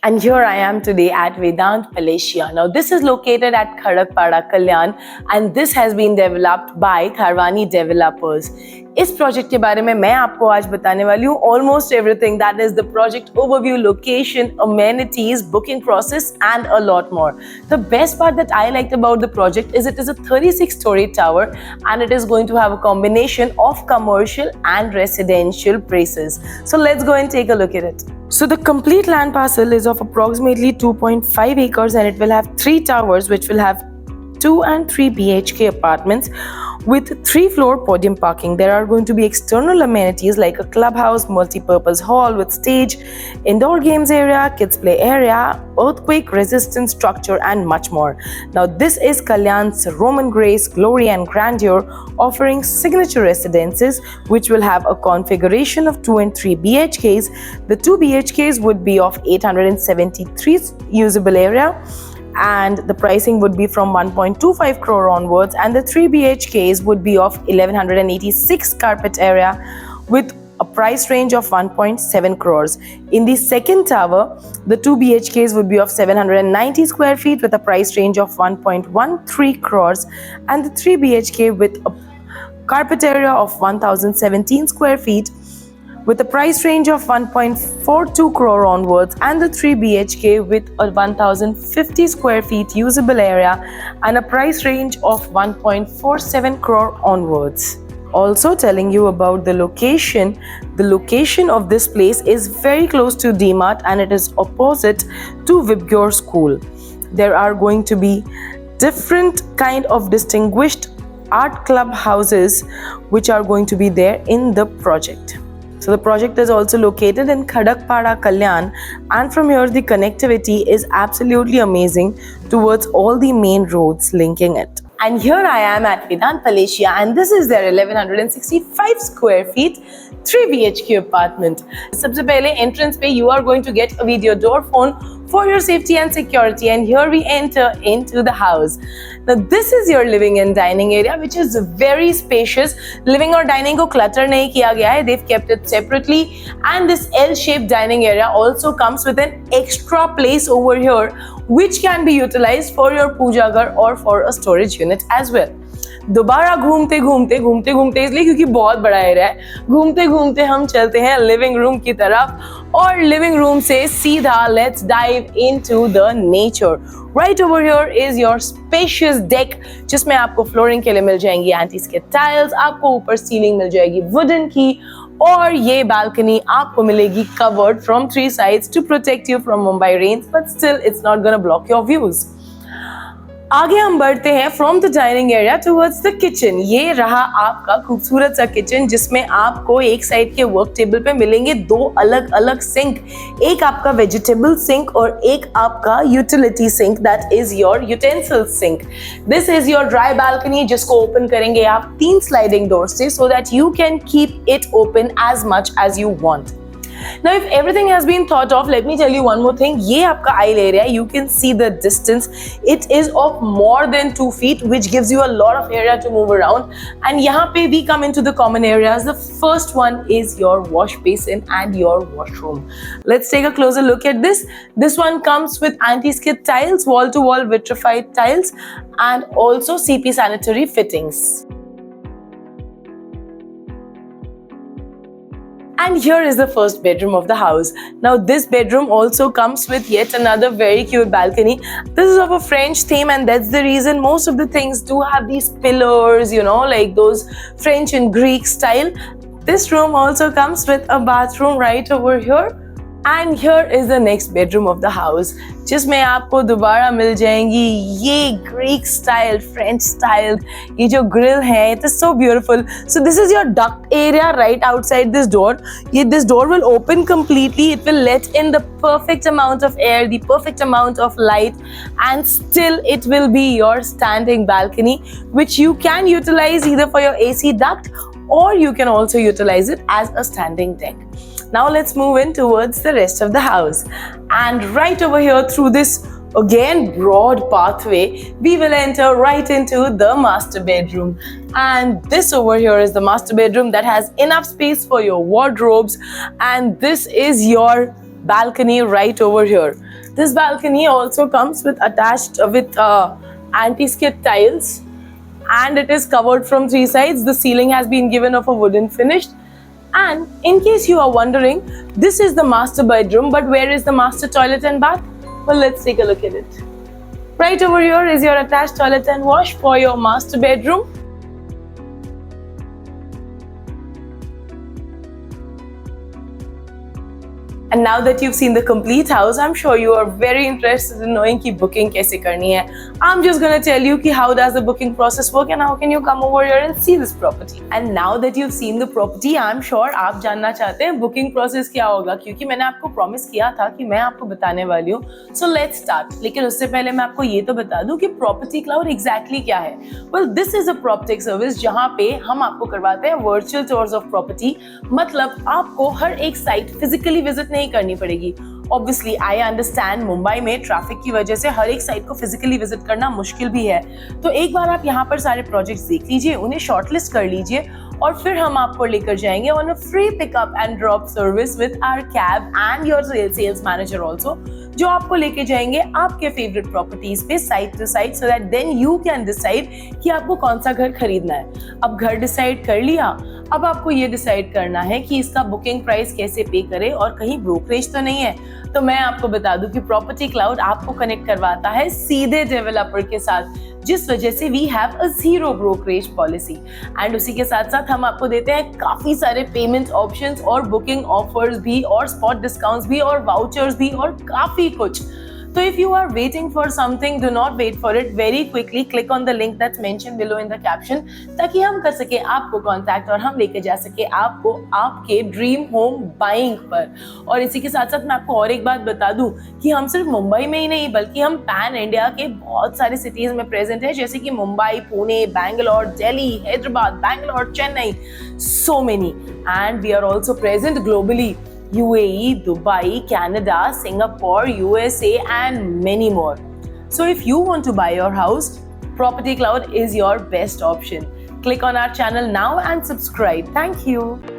And here I am today at Vedant Palacia. Now this is located at Khadakpada, Kalyan, and this has been developed by Tharwani Developers. इस project के बारे में मैं आपको आज बताने वाली हूँ almost everything, that is the project overview, location, amenities, booking process and a lot more. The best part that I liked about the project is it is a 36-story tower and it is going to have a combination of commercial and residential places. So let's go and take a look at it. So the complete land parcel is of approximately 2.5 acres and it will have 3 towers which will have 2 and 3 BHK apartments with 3-floor podium parking. There are going to be external amenities like a clubhouse, multi-purpose hall with stage, indoor games area, kids play area, earthquake resistant structure and much more. Now this is Kalyan's Roman grace, glory and grandeur, offering signature residences which will have a configuration of 2 and 3 BHKs. The 2 BHKs would be of 873 usable area, and the pricing would be from 1.25 crore onwards, and the 3 BHKs would be of 1186 carpet area with a price range of 1.7 crores. In the second tower, the 2 BHKs would be of 790 square feet with a price range of 1.13 crores, and the 3 BHK with a carpet area of 1017 square feet with a price range of 1.42 crore onwards, and the 3 BHK with a 1050 square feet usable area and a price range of 1.47 crore onwards. Also telling you about the location of this place is very close to DMart and it is opposite to Vibgyor School. There are going to be different kind of distinguished art club houses which are going to be there in the project. So the project is also located in Khadakpada, Kalyan, and from here the connectivity is absolutely amazing towards all the main roads linking it. And here I am at Vedant Palacia and this is their 1165 square feet 3 BHK apartment. सबसे पहले entrance पे you are going to get a video door phone for your safety and security, and here we enter into the house. Now this is your living and dining area which is very spacious. Living और dining को clutter नहीं किया गया है. They've kept it separately, and this L-shaped dining area also comes with an extra place over here which can be utilized for your puja ghar or for a storage unit as well. दोबारा घूमते घूमते इसलिए क्योंकि बहुत बड़ा area है, घूमते घूमते हम चलते हैं लिविंग रूम की तरफ, और लिविंग रूम से सीधा let's dive into the nature. Right over here is your spacious deck जिसमें आपको फ्लोरिंग के लिए मिल जाएंगी एंटीज के टाइल्स, आपको ऊपर सीलिंग मिल जाएगी वुडन की, और ये बालकनी आपको मिलेगी covered from 3 sides to protect you from Mumbai rains, but still it's not gonna block your views. आगे हम बढ़ते हैं from the dining area towards the kitchen. ये रहा आपका खूबसूरत सा किचन जिसमें आपको एक साइड के वर्क टेबल पे मिलेंगे 2 अलग अलग सिंक, एक आपका वेजिटेबल सिंक और एक आपका utility sink, that is your utensil sink. This is your dry balcony जिसको ओपन करेंगे आप 3 स्लाइडिंग डोर से so that you can keep it open as much as you want. Now if everything has been thought of, let me tell you one more thing. ये आपका aisle area, you can see the distance. It is of more than 2 feet which gives you a lot of area to move around. And यहाँ पे we come into the common areas. The first one is your wash basin and your washroom. Let's take a closer look at this. This one comes with anti-skid tiles, wall-to-wall vitrified tiles, and also CP sanitary fittings. And here is the first bedroom of the house. Now this bedroom also comes with yet another very cute balcony. This is of a French theme and that's the reason most of the things do have these pillars, you know, like those French and Greek style. This room also comes with a bathroom right over here. And here is the next bedroom of the house जिसमें आपको दोबारा मिल जाएंगी ये Greek style, French style, ये जो grill है, it is so beautiful. So this is your duct area right outside this door. This door will open completely. It will let in the perfect amount of air, the perfect amount of light, and still it will be your standing balcony which you can utilize either for your AC duct or you can also utilize it as a standing deck. Now let's move in towards the rest of the house, and right over here through this again broad pathway we will enter right into the master bedroom. And this over here is the master bedroom that has enough space for your wardrobes, and this is your balcony right over here. This balcony also comes with attached with anti-skid tiles, and it is covered from 3 sides. The ceiling has been given of a wooden finish. And in case you are wondering, this is the master bedroom, but where is the master toilet and bath? Well, let's take a look at it. Right over here is your attached toilet and wash for your master bedroom. And now that you've seen the complete house, I'm sure you are very interested in knowing कि booking कैसे करनी है. I'm just gonna tell you कि how does the booking process work and how can you come over here and see this property. And now that you've seen the property, I'm sure आप जानना चाहते हैं booking process क्या होगा, क्योंकि मैंने आपको promise किया था कि मैं आपको बताने वाली हूँ. So let's start. लेकिन उससे पहले मैं आपको ये तो बता दूँ कि Property Cloud exactly क्या है. Well, this is a PropTech service जहाँ पे हम आपको करवाते हैं virtual tours of property. मतलब आपको हर एक site physically visit नहीं करनी पड़ेगी. Obviously, I understand मुंबई में ट्रैफिक की वजह से हर एक साइट को फिजिकली विजिट करना मुश्किल भी है. तो एक बार आप यहाँ पर सारे प्रोजेक्ट्स देख लीजिए, उन्हें शॉर्टलिस्ट कर लीजिए और फिर हम आपको लेकर जाएंगे on a free pickup and drop service with our cab and your sales manager also, जो आपको लेके जाएंगे आपके फेवरेट प्रॉपर्टीज पे site to site, so that then you can decide कि आपको कौन सा घर खरीदना है. अब घर डिसाइड कर लिया, अब आपको ये डिसाइड करना है कि इसका बुकिंग प्राइस कैसे पे करे और कहीं ब्रोकरेज तो नहीं है. तो मैं आपको बता दूं कि प्रॉपर्टी क्लाउड आपको कनेक्ट करवाता है सीधे डेवलपर के साथ, जिस वजह से we have a zero brokerage policy. And उसी के साथ साथ हम आपको देते हैं काफी सारे पेमेंट ऑप्शंस और बुकिंग ऑफर्स भी और स्पॉट डिस्काउंट्स भी और वाउचर्स भी और काफी कुछ. So if you are waiting for something, do not wait for it. Very quickly click on the link that's mentioned below in the caption, ताकि हम कर सके आपको कांटेक्ट और हम लेके जा सके आपको आपके ड्रीम होम बाइंग पर. और इसी के साथ साथ मैं आपको और एक बात बता दूं कि हम सिर्फ मुंबई में ही नहीं बल्कि हम पैन इंडिया के बहुत सारे सिटीज में प्रेजेंट है, जैसे कि Mumbai, Pune, Bangalore, Delhi, Hyderabad, Bangalore, Chennai, so many. And we are also present globally. UAE, Dubai, Canada, Singapore, USA and many more. So if you want to buy your house, Property Cloud is your best option. Click on our channel now and subscribe. Thank you.